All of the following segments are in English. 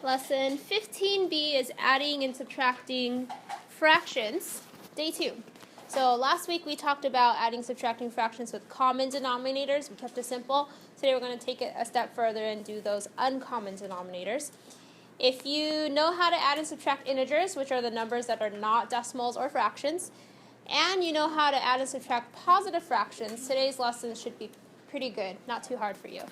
Lesson 15B is adding and subtracting fractions, day 2. So last week we talked about adding and subtracting fractions with common denominators. We kept it simple. Today we're going to take it a step further and do those uncommon denominators. If you know how to add and subtract integers, which are the numbers that are not decimals or fractions, and you know how to add and subtract positive fractions, today's lesson should be pretty good, not too hard for you.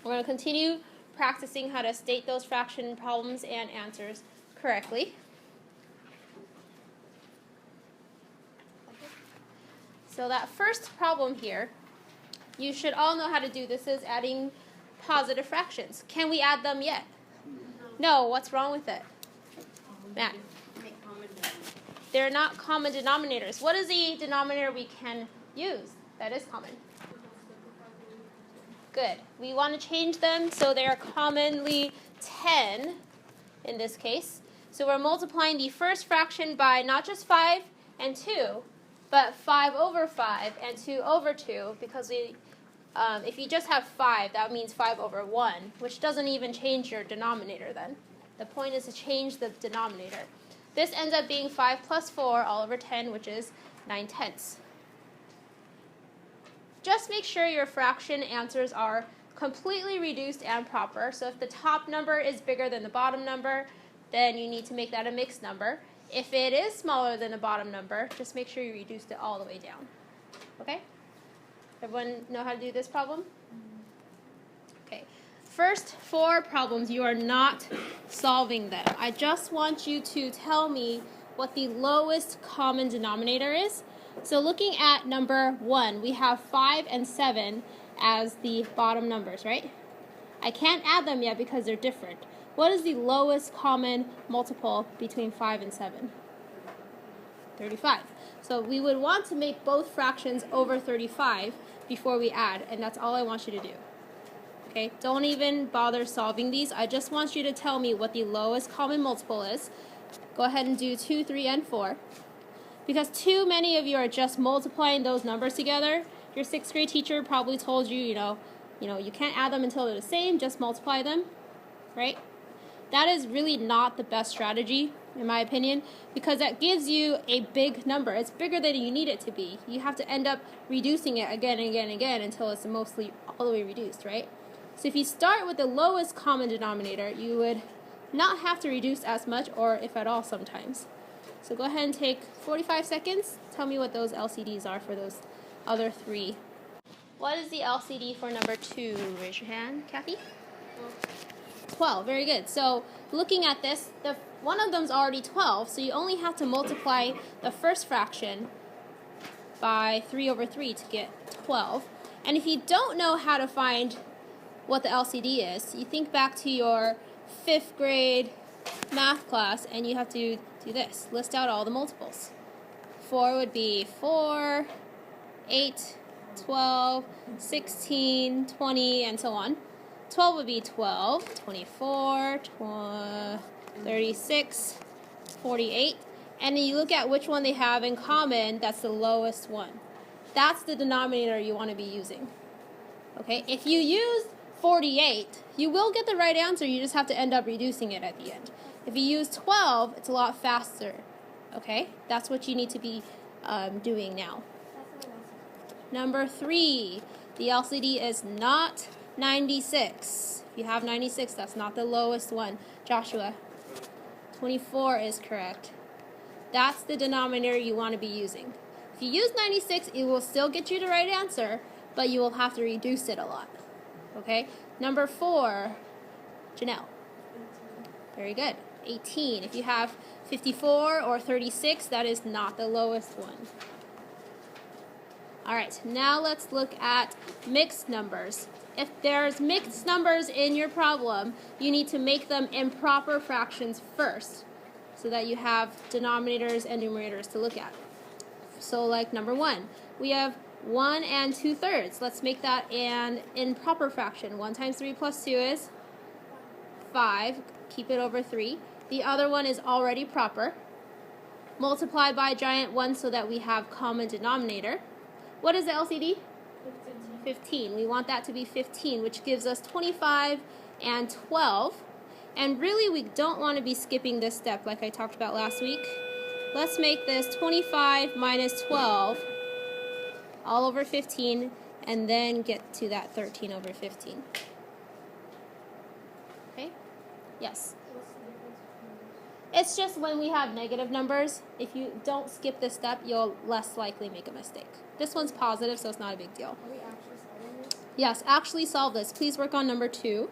We're going to continue practicing how to state those fraction problems and answers correctly. So that first problem here, you should all know how to do. This is adding positive fractions. Can we add them yet? No, what's wrong with it? Matt? They're not common denominators. What is the denominator we can use that is common? Good. We want to change them so they are commonly 10 in this case. So we're multiplying the first fraction by not just 5 and 2, but 5 over 5 and 2 over 2, because if you just have 5, that means 5 over 1, which doesn't even change your denominator then. The point is to change the denominator. This ends up being 5 plus 4 all over 10, which is 9/10. Just make sure your fraction answers are completely reduced and proper. So if the top number is bigger than the bottom number, then you need to make that a mixed number. If it is smaller than the bottom number, just make sure you reduced it all the way down. Okay? Everyone know how to do this problem? Okay. First 4 problems, you are not solving them. I just want you to tell me what the lowest common denominator is. So looking at number 1, we have 5 and 7 as the bottom numbers, right? I can't add them yet because they're different. What is the lowest common multiple between 5 and 7? 35. So we would want to make both fractions over 35 before we add, and that's all I want you to do. Okay? Don't even bother solving these. I just want you to tell me what the lowest common multiple is. Go ahead and do 2, 3, and 4. Because too many of you are just multiplying those numbers together. Your 6th grade teacher probably told you, you can't add them until they're the same, just multiply them, right? That is really not the best strategy, in my opinion, because that gives you a big number. It's bigger than you need it to be. You have to end up reducing it again and again and again until it's mostly all the way reduced, right? So if you start with the lowest common denominator, you would not have to reduce as much, or if at all sometimes. So go ahead and take 45 seconds. Tell me what those LCDs are for those other 3. What is the LCD for number 2? Raise your hand, Kathy. 12. Very good. So looking at this, one of them is already 12, so you only have to multiply the first fraction by 3 over 3 to get 12. And if you don't know how to find what the LCD is, you think back to your 5th grade math class, and you have to do this. List out all the multiples. 4 would be 4, 8, 12, 16, 20, and so on. 12 would be 12, 24, 36, 48. And then you look at which one they have in common, that's the lowest one. That's the denominator you want to be using. Okay, if you use 48, you will get the right answer, you just have to end up reducing it at the end. If you use 12, it's a lot faster, okay? That's what you need to be doing now. Number 3, the LCD is not 96. If you have 96, that's not the lowest one. Joshua, 24 is correct. That's the denominator you want to be using. If you use 96, it will still get you the right answer, but you will have to reduce it a lot, okay? Number 4, Janelle. Very good. 18. If you have 54 or 36, that is not the lowest one. All right, now let's look at mixed numbers. If there's mixed numbers in your problem, you need to make them improper fractions first so that you have denominators and numerators to look at. So like number 1, we have 1 and 2/3. Let's make that an improper fraction. 1 times 3 plus 2 is 5. Keep it over 3. The other one is already proper. Multiply by a giant 1 so that we have common denominator. What is the LCD? 15. We want that to be 15, which gives us 25 and 12. And really, we don't want to be skipping this step like I talked about last week. Let's make this 25 minus 12 all over 15, and then get to that 13 over 15. Okay? Yes? It's just when we have negative numbers, if you don't skip this step, you'll less likely make a mistake. This one's positive, so it's not a big deal. Are we actually solving this? Yes, actually solve this. Please work on number 2.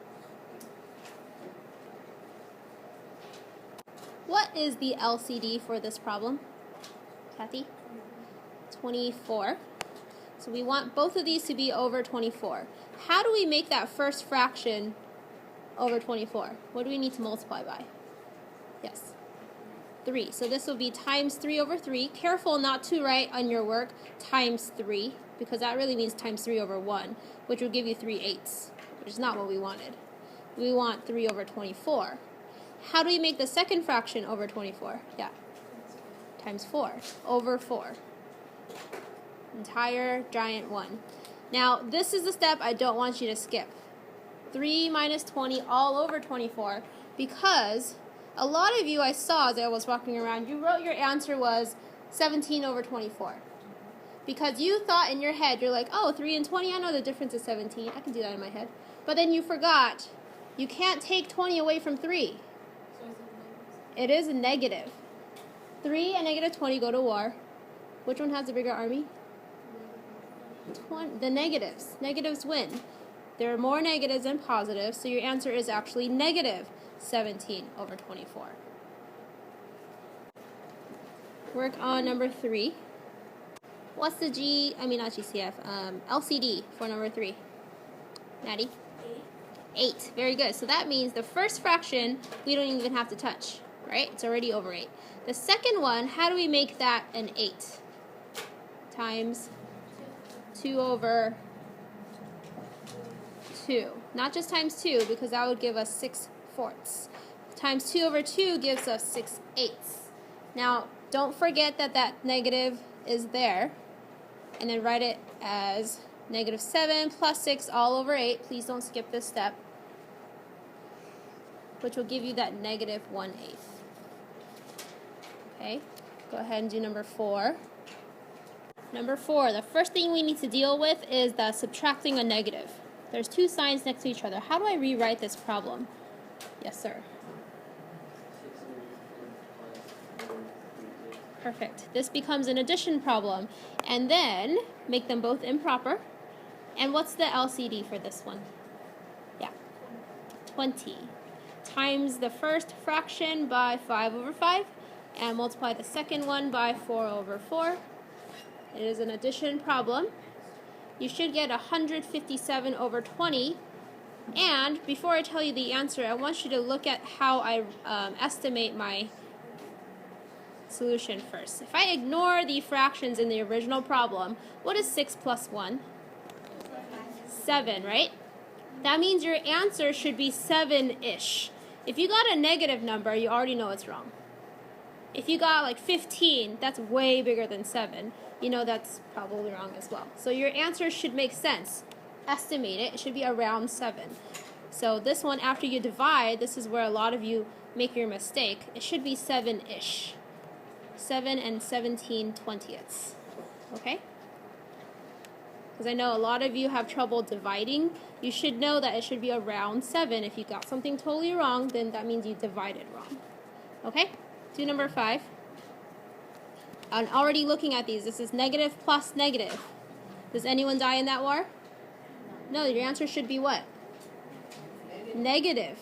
What is the LCD for this problem, Kathy? 24. So we want both of these to be over 24. How do we make that first fraction over 24? What do we need to multiply by? Yes, 3. So this will be times 3 over 3. Careful not to write on your work times 3, because that really means times 3 over 1, which will give you 3/8, which is not what we wanted. We want 3 over 24. How do we make the second fraction over 24? Yeah, times 4 over 4. Entire giant 1. Now, this is the step I don't want you to skip. 3 minus 20 all over 24, because a lot of you I saw as I was walking around, you wrote your answer was 17 over 24. Because you thought in your head, you're like, oh, 3 and 20, I know the difference is 17. I can do that in my head. But then you forgot, you can't take 20 away from 3. It is a negative. 3 and negative 20 go to war. Which one has the bigger army? The negatives. Negatives win. There are more negatives than positives, so your answer is actually negative 17 over 24. Work on number 3. What's the LCD for number 3? Maddie? 8. Very good. So that means the first fraction we don't even have to touch, right? It's already over 8. The second one, how do we make that an 8? Times 2 over 2. Not just times 2, because that would give us 6/4. Times 2 over 2 gives us 6/8. Now, don't forget that that negative is there, and then write it as negative 7 plus 6 all over 8. Please don't skip this step, which will give you that negative 1/8. Okay, go ahead and do number 4. Number 4, the first thing we need to deal with is the subtracting a negative. There's 2 signs next to each other. How do I rewrite this problem? Yes, sir. Perfect. This becomes an addition problem. And then make them both improper. And what's the LCD for this one? Yeah, 20. Times the first fraction by 5 over 5. And multiply the second one by 4 over 4. It is an addition problem. You should get 157 over 20. And before I tell you the answer, I want you to look at how I estimate my solution first. If I ignore the fractions in the original problem, what is 6 plus 1? 7, right? That means your answer should be 7-ish. If you got a negative number, you already know it's wrong. If you got like 15, that's way bigger than 7. You know that's probably wrong as well. So your answer should make sense. Estimate it. It should be around 7. So this one, after you divide, this is where a lot of you make your mistake. It should be 7-ish. 7 and 17/20. Okay? Because I know a lot of you have trouble dividing. You should know that it should be around 7. If you got something totally wrong, then that means you divided wrong. Okay? Do number 5. I'm already looking at these. This is negative plus negative. Does anyone die in that war? No, your answer should be what? Negative.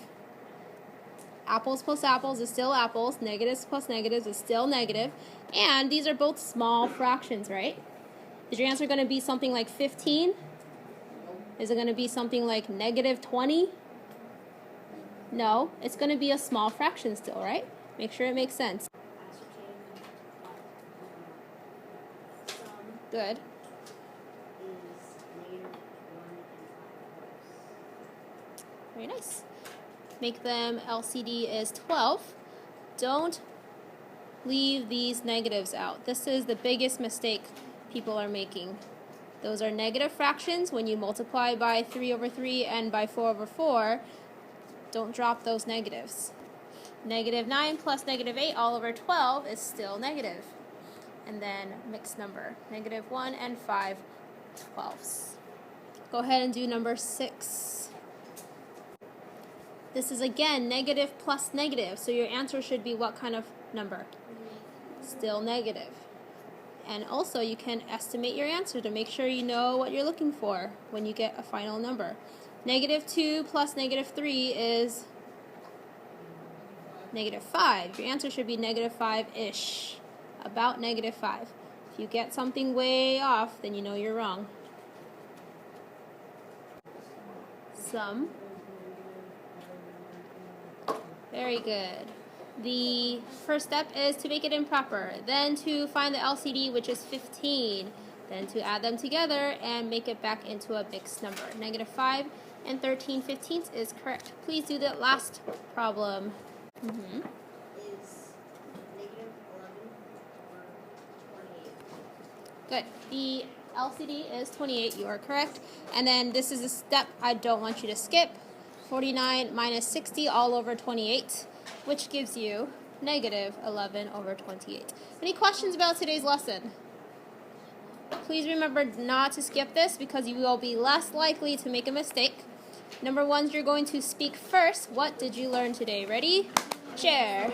Apples plus apples is still apples. Negatives plus negatives is still negative. And these are both small fractions, right? Is your answer going to be something like 15? Is it going to be something like negative 20? No, it's going to be a small fraction still, right? Make sure it makes sense. Good. Very nice. Make them LCD is 12. Don't leave these negatives out. This is the biggest mistake people are making. Those are negative fractions. When you multiply by 3 over 3 and by 4 over 4, Don't drop those negatives. Negative 9 plus negative 8 all over 12 is still negative. And then mixed number, negative 1 and 5/12. Go ahead and do number 6. This is again negative plus negative, so your answer should be what kind of number? Still negative. And also you can estimate your answer to make sure you know what you're looking for when you get a final number. Negative 2 plus negative 3 is negative 5. Your answer should be negative 5-ish. About negative 5. If you get something way off, then you know you're wrong. Sum. Very good. The first step is to make it improper, then to find the LCD, which is 15, then to add them together and make it back into a mixed number. Negative 5 and 13/15 is correct. Please do the last problem. Is negative 11 or 28? Good. The LCD is 28. You are correct. And then this is a step I don't want you to skip. 49 minus 60 all over 28, which gives you negative 11 over 28. Any questions about today's lesson? Please remember not to skip this because you will be less likely to make a mistake. Number 1, you're going to speak first. What did you learn today? Ready? Share.